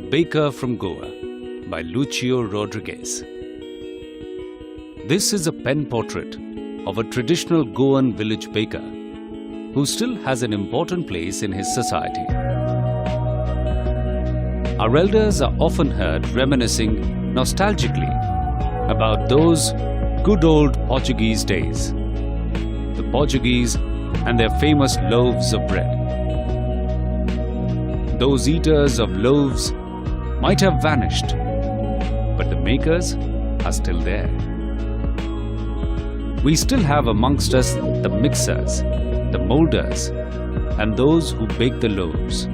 Baker from Goa by Lucio Rodriguez. This is a pen portrait of a traditional Goan village baker who still has an important place in his society. Our elders are often heard reminiscing nostalgically about those good old Portuguese days, the Portuguese and their famous loaves of bread. Those eaters of loaves might have vanished, but the makers are still there. We still have amongst us the mixers, the molders, and those who bake the loaves.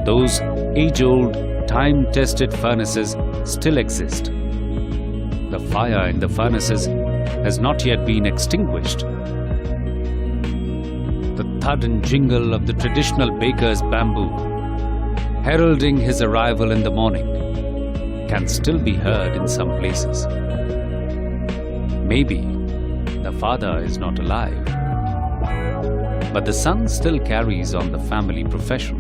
Those age-old, time-tested furnaces still exist. The fire in the furnaces has not yet been extinguished. The thud and jingle of the traditional baker's bamboo, heralding his arrival in the morning, can still be heard in some places. Maybe the father is not alive, but the son still carries on the family profession.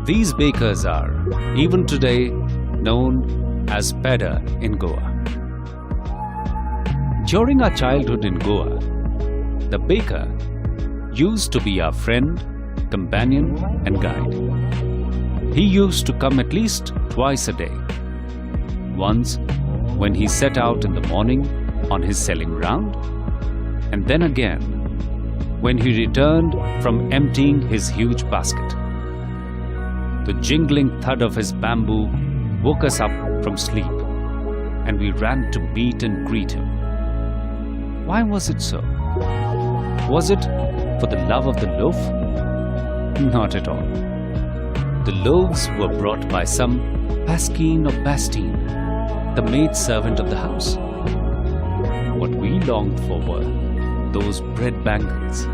These bakers are, even today, known as Peda in Goa. During our childhood in Goa, the baker used to be our friend, companion, and guide. He used to come at least twice a day. Once when he set out in the morning on his selling round, and then again when he returned from emptying his huge basket. The jingling thud of his bamboo woke us up from sleep, and we ran to meet and greet him. Why was it so? Was it for the love of the loaf? Not at all. The loaves were brought by some Pasquine or Bastine, the maid-servant of the house. What we longed for were those bread bangles,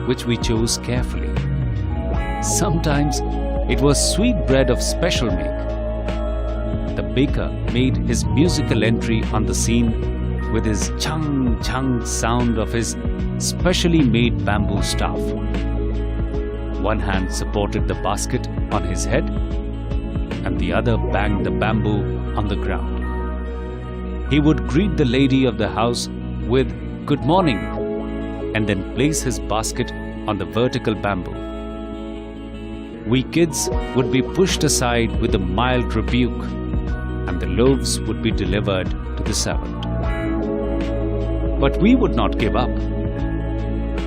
which we chose carefully. Sometimes it was sweet bread of special make. The baker made his musical entry on the scene with his chung-chung sound of his specially made bamboo staff. One hand supported the basket on his head, and the other banged the bamboo on the ground. He would greet the lady of the house with "Good morning," and then place his basket on the vertical bamboo. We kids would be pushed aside with a mild rebuke, and the loaves would be delivered to the servant. But we would not give up.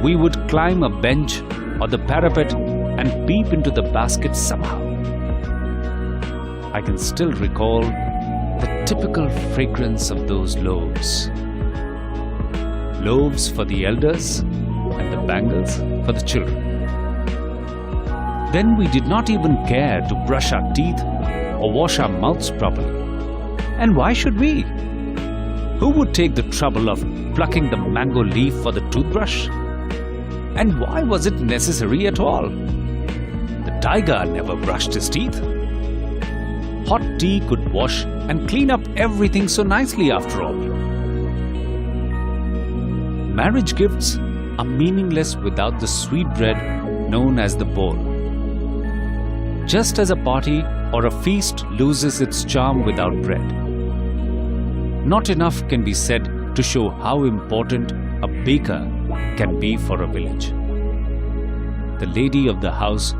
We would climb a bench or the parapet and peep into the basket somehow. I can still recall the typical fragrance of those loaves. Loaves for the elders and the bangles for the children. Then we did not even care to brush our teeth or wash our mouths properly. And why should we? Who would take the trouble of plucking the mango leaf for the toothbrush? And why was it necessary at all? The tiger never brushed his teeth. Hot tea could wash and clean up everything so nicely after all. Marriage gifts are meaningless without the sweet bread known as the bowl. Just as a party or a feast loses its charm without bread. Not enough can be said to show how important a baker can be for a village. The lady of the house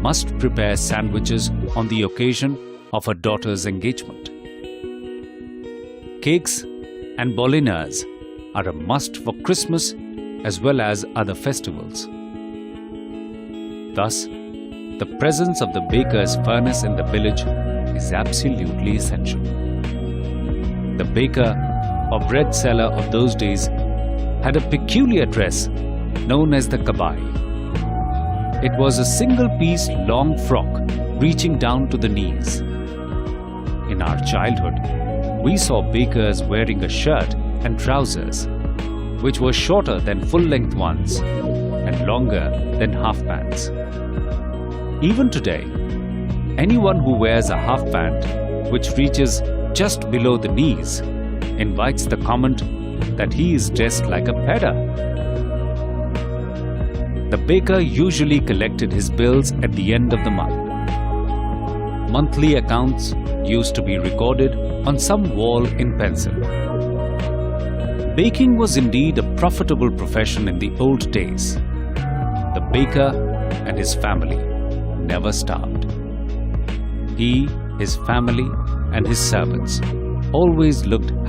must prepare sandwiches on the occasion of her daughter's engagement. Cakes and bolinas are a must for Christmas as well as other festivals. Thus, the presence of the baker's furnace in the village is absolutely essential. The baker or bread seller of those days had a peculiar dress known as the kabai. It was a single-piece long frock reaching down to the knees. In our childhood, we saw bakers wearing a shirt and trousers, which were shorter than full-length ones and longer than half pants. Even today, anyone who wears a half pant which reaches just below the knees invites the comment that he is dressed like a peda. The baker usually collected his bills at the end of the month. Monthly accounts used to be recorded on some wall in pencil. Baking was indeed a profitable profession in the old days. The baker and his family never starved. He, his family, and his servants always looked